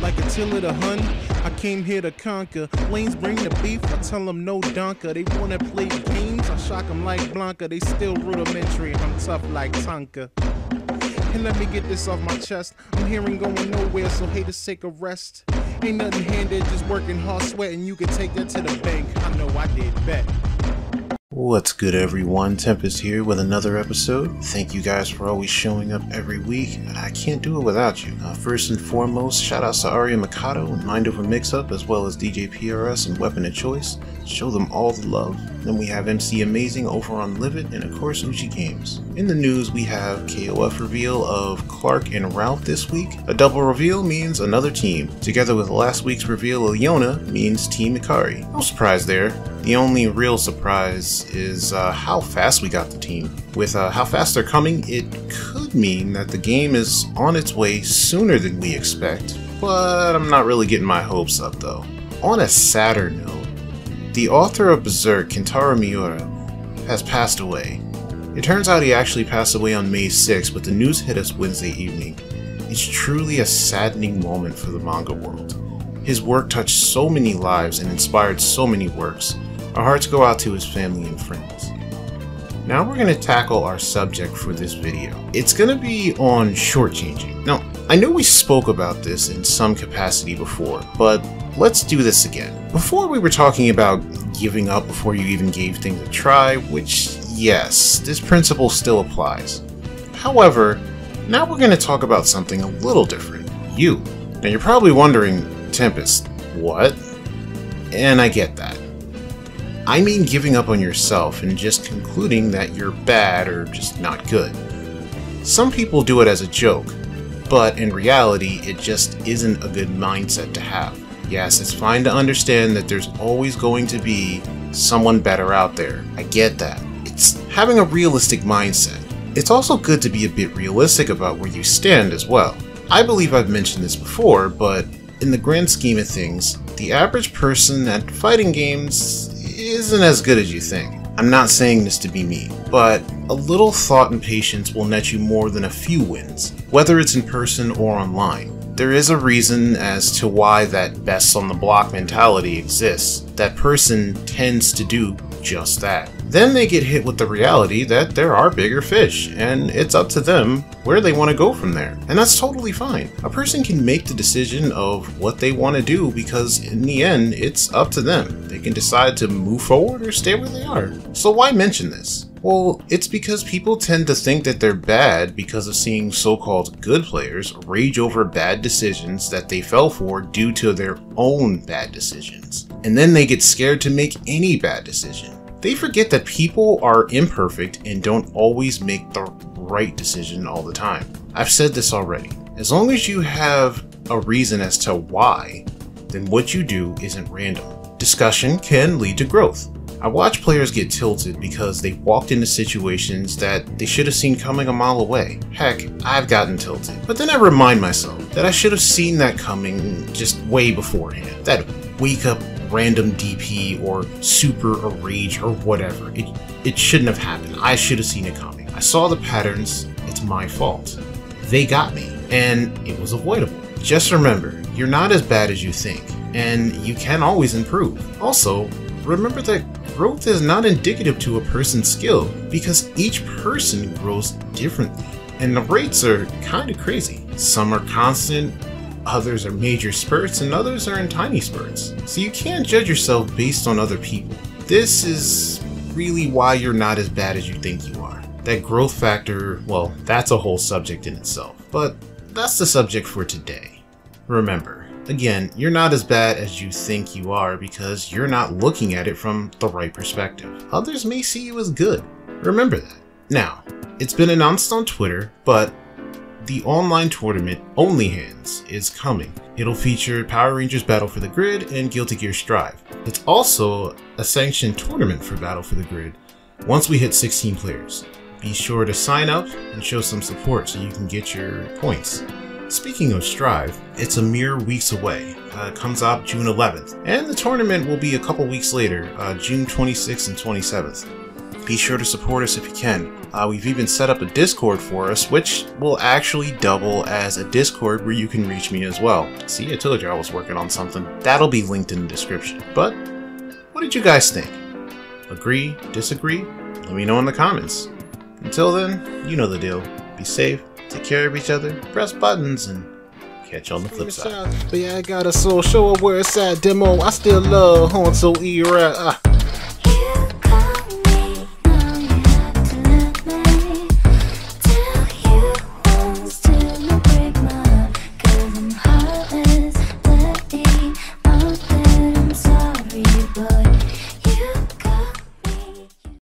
like Attila the Hun. I came here to conquer. Lanes bring the beef, I tell them no donker. They wanna play games, I shock them like Blanca. They still rudimentary, I'm tough like Tonka. And let me get this off my chest. I'm hearing going nowhere, so haters take a rest. Ain't nothing handed, just working hard, sweating. You can take that to the bank. I know I did bet. What's good, everyone? Tempest here with another episode. Thank you guys for always showing up every week. I can't do it without you. First and foremost, shout outs to Aria Mikado and Mind Over Mix-Up, as well as DJPRS and Weapon of Choice. Show them all the love. Then we have MC Amazing over on Livit, and of course Uchi Games. In the news, we have KOF reveal of Clark and Ralph this week. A double reveal means another team. Together with last week's reveal of Yona means Team Ikari. No surprise there. The only real surprise is how fast we got the team. With how fast they're coming, it could mean that the game is on its way sooner than we expect, but I'm not really getting my hopes up though. On a sadder note, the author of Berserk, Kentaro Miura, has passed away. It turns out he actually passed away on May 6th, but the news hit us Wednesday evening. It's truly a saddening moment for the manga world. His work touched so many lives and inspired so many works. Our hearts go out to his family and friends. Now we're going to tackle our subject for this video. It's going to be on shortchanging. Now, I know we spoke about this in some capacity before, but let's do this again. Before we were talking about giving up before you even gave things a try, which, yes, this principle still applies. However, now we're going to talk about something a little different. You. Now you're probably wondering, Tempest, what? And I get that. I mean giving up on yourself and just concluding that you're bad or just not good. Some people do it as a joke, but in reality, it just isn't a good mindset to have. Yes, it's fine to understand that there's always going to be someone better out there. I get that. It's having a realistic mindset. It's also good to be a bit realistic about where you stand as well. I believe I've mentioned this before, but in the grand scheme of things, the average person at fighting games isn't as good as you think. I'm not saying this to be mean, but a little thought and patience will net you more than a few wins, whether it's in person or online. There is a reason as to why that best on the block mentality exists. That person tends to do just that. Then they get hit with the reality that there are bigger fish, and it's up to them where they want to go from there. And that's totally fine. A person can make the decision of what they want to do because in the end, it's up to them. They can decide to move forward or stay where they are. So why mention this? Well, it's because people tend to think that they're bad because of seeing so-called good players rage over bad decisions that they fell for due to their own bad decisions. And then they get scared to make any bad decision. They forget that people are imperfect and don't always make the right decision all the time. I've said this already. As long as you have a reason as to why, then what you do isn't random. Discussion can lead to growth. I watch players get tilted because they walked into situations that they should have seen coming a mile away. Heck, I've gotten tilted. But then I remind myself that I should have seen that coming just way beforehand. That wake up random DP or super or rage or whatever. It shouldn't have happened. I should have seen it coming. I saw the patterns. It's my fault. They got me, and it was avoidable. Just remember, you're not as bad as you think, and you can always improve. Also, remember that growth is not indicative to a person's skill because each person grows differently, and the rates are kind of crazy. Some are constant, others are major spurts, and others are in tiny spurts. So you can't judge yourself based on other people. This is really why you're not as bad as you think you are. That growth factor, well, that's a whole subject in itself. But that's the subject for today. Remember, again, you're not as bad as you think you are because you're not looking at it from the right perspective. Others may see you as good. Remember that. Now, it's been announced on Twitter, but the online tournament Only Hands is coming. It'll feature Power Rangers Battle for the Grid and Guilty Gear Strive. It's also a sanctioned tournament for Battle for the Grid once we hit 16 players. Be sure to sign up and show some support so you can get your points. Speaking of Strive, it's a mere weeks away. It comes out June 11th, and the tournament will be a couple weeks later, June 26th and 27th. be sure to support us if you can. We've even set up a Discord for us, which will actually double as a Discord where you can reach me as well. See, I told you I was working on something. That'll be linked in the description. But what did you guys think? Agree? Disagree? Let me know in the comments. Until then, you know the deal. Be safe, take care of each other, press buttons, and catch you on the flip side. But yeah, I got a soul show where it's at demo. I still love Honso Era.